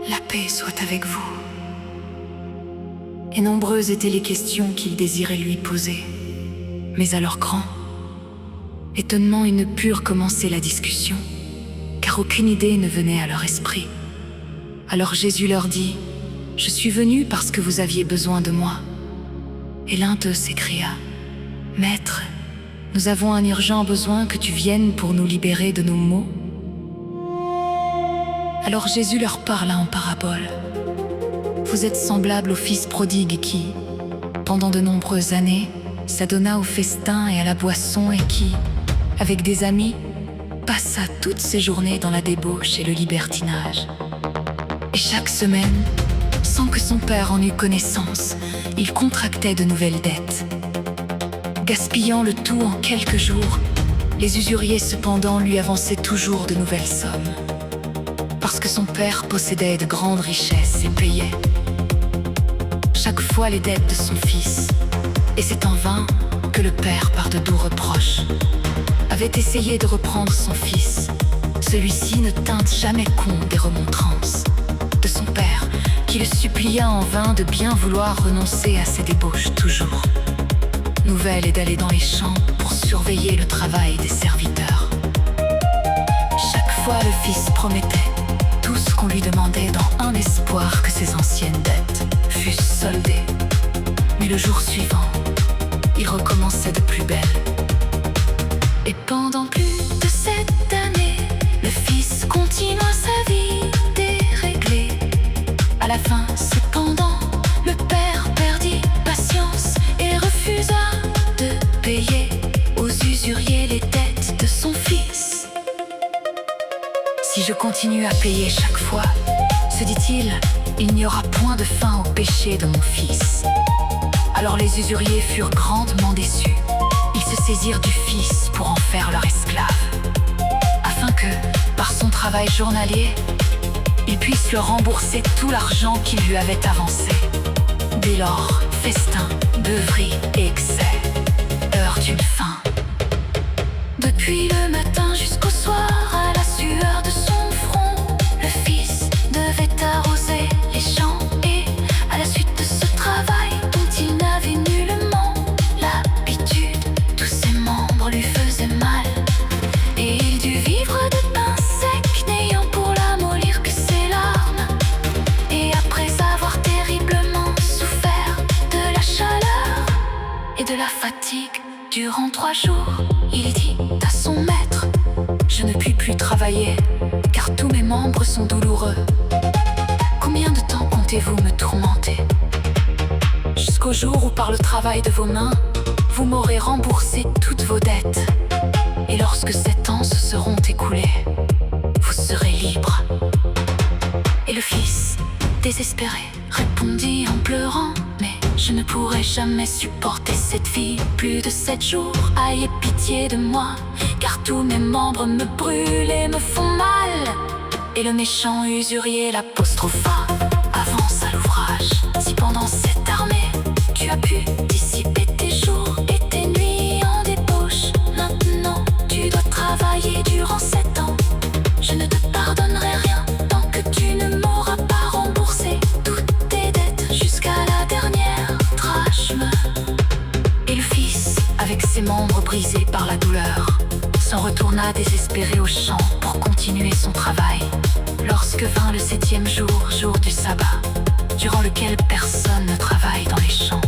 La paix soit avec vous. Et nombreuses étaient les questions qu'ils désiraient lui poser. Mais à leur grand étonnement, ils ne purent commencer la discussion, car aucune idée ne venait à leur esprit. Alors Jésus leur dit: « Je suis venu parce que vous aviez besoin de moi. » Et l'un d'eux s'écria: « Maître, nous avons un urgent besoin que tu viennes pour nous libérer de nos maux. » Alors Jésus leur parla en parabole. « Vous êtes semblables au fils prodigue qui, pendant de nombreuses années, s'adonna au festin et à la boisson et qui, avec des amis, passa toutes ses journées dans la débauche et le libertinage. Et chaque semaine, sans que son père en eût connaissance, il contractait de nouvelles dettes. Gaspillant le tout en quelques jours, les usuriers cependant lui avançaient toujours de nouvelles sommes, parce que son père possédait de grandes richesses et payait chaque fois les dettes de son fils. Et c'est en vain que le père, par de doux reproches, avait essayé de reprendre son fils. Celui-ci ne tint jamais compte des remontrances de son père, qui le supplia en vain de bien vouloir renoncer à ses débauches toujours nouvelles et d'aller dans les champs pour surveiller le travail des serviteurs. Chaque fois le fils promettait tout ce qu'on lui demandait dans un espoir que ses anciennes dettes fussent soldées. Mais le jour suivant, il recommençait de plus belle. Et pendant plus de 7 années, le fils continua sa vie déréglée. À la fin, cependant, le père perdit patience et refusa de payer aux usuriers les dettes de son fils. Si je continue à payer chaque fois, se dit-il, il n'y aura point de fin au péché de mon fils. Alors les usuriers furent grandement déçus. Ils se saisirent du fils pour en faire leur esclave, afin que, par son travail journalier, ils puissent leur rembourser tout l'argent qu'ils lui avaient avancé. Dès lors, festin, beuverie et excès eurent une fin. Depuis le matin jusqu'au soir, à la sueur de son front, le fils devait arroser les champs. Et à la suite de ce travail dont il n'avait nullement l'habitude, tous ses membres lui faisaient mal, et il dut vivre de pain sec, n'ayant pour l'amollir que ses larmes. Et après avoir terriblement souffert de la chaleur et de la fatigue durant 3 jours, il dit à son maître: « Je ne puis plus travailler, car tous mes membres sont douloureux. Combien de temps comptez-vous me tourmenter? Jusqu'au jour où par le travail de vos mains, vous m'aurez remboursé toutes vos dettes. Et lorsque 7 ans se seront écoulés, vous serez libre. » Et le fils, désespéré, répondit en pleurant: « Mais je ne pourrai jamais supporter cette vie plus de 7 jours. Ayez pitié de moi, car tous mes membres me brûlent et me font mal. » Et le méchant usurier l'apostropha: « Avance à l'ouvrage. Si pendant cette armée, tu as pu dissiper tes jours et tes nuits en débauche, maintenant tu dois travailler durant 7 ans. Je ne te pardonnerai rien tant que tu ne m'auras pas remboursé toutes tes dettes jusqu'à la dernière drachme. » Et le fils, avec ses membres brisés par la douleur, s'en retourna désespéré au champ pour continuer son travail. Lorsque vint le 7e jour, jour du sabbat, durant lequel personne ne travaille dans les champs,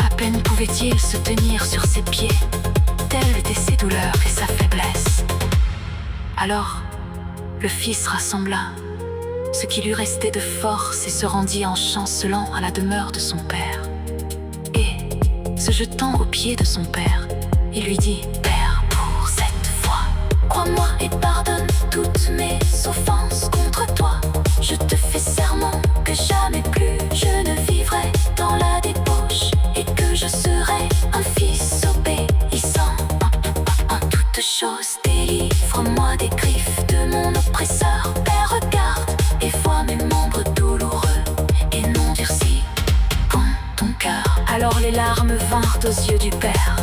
à peine pouvait-il se tenir sur ses pieds, telles étaient ses douleurs et sa faiblesse. Alors, le fils rassembla ce qui lui restait de force et se rendit en chancelant à la demeure de son père. Et, se jetant aux pieds de son père, il lui dit: « Père, pour cette fois, crois-moi et pardonne toutes mes offenses contre toi. Je te fais serment que jamais plus je ne vivrai dans la débauche et que je serai un fils obéissant. En toutes choses, délivre-moi des griffes de mon oppresseur. Père, regarde et vois mes membres douloureux et non durcis quand ton cœur. » Alors les larmes vinrent aux yeux du père,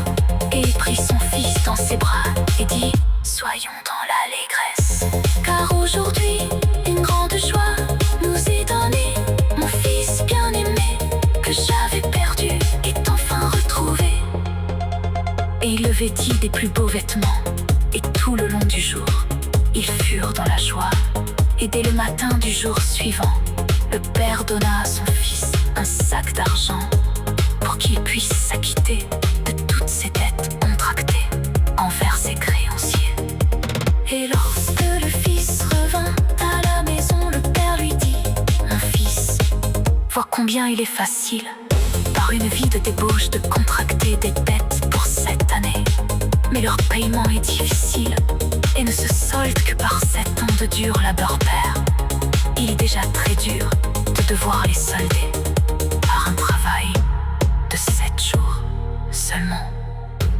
et il prit son fils dans ses bras et dit: « Soyons dans l'allégresse, car aujourd'hui une grande joie nous revêtis des plus beaux vêtements. Et tout le long du jour, ils furent dans la joie. Et dès le matin du jour suivant, le père donna à son fils un sac d'argent pour qu'il puisse s'acquitter de toutes ses dettes contractées envers ses créanciers. Et lorsque le fils revint à la maison, le père lui dit: mon fils, vois combien il est facile, par une vie de débauche, de contracter des dettes pour cette année. Mais leur paiement est difficile et ne se solde que par 7 ans de dur labeur père. Il est déjà très dur de devoir les solder par un travail de 7 jours seulement.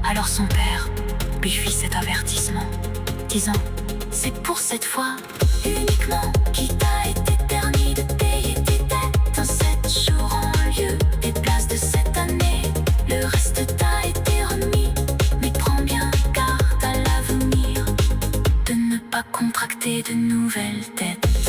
Alors son père lui fit cet avertissement, disant: c'est pour cette fois uniquement qu'il t'a été permis de payer tes dettes en 7 jours en lieu des places de cette année. Le reste t'a été remis, mais prends bien garde à l'avenir de ne pas contracter de nouvelles dettes.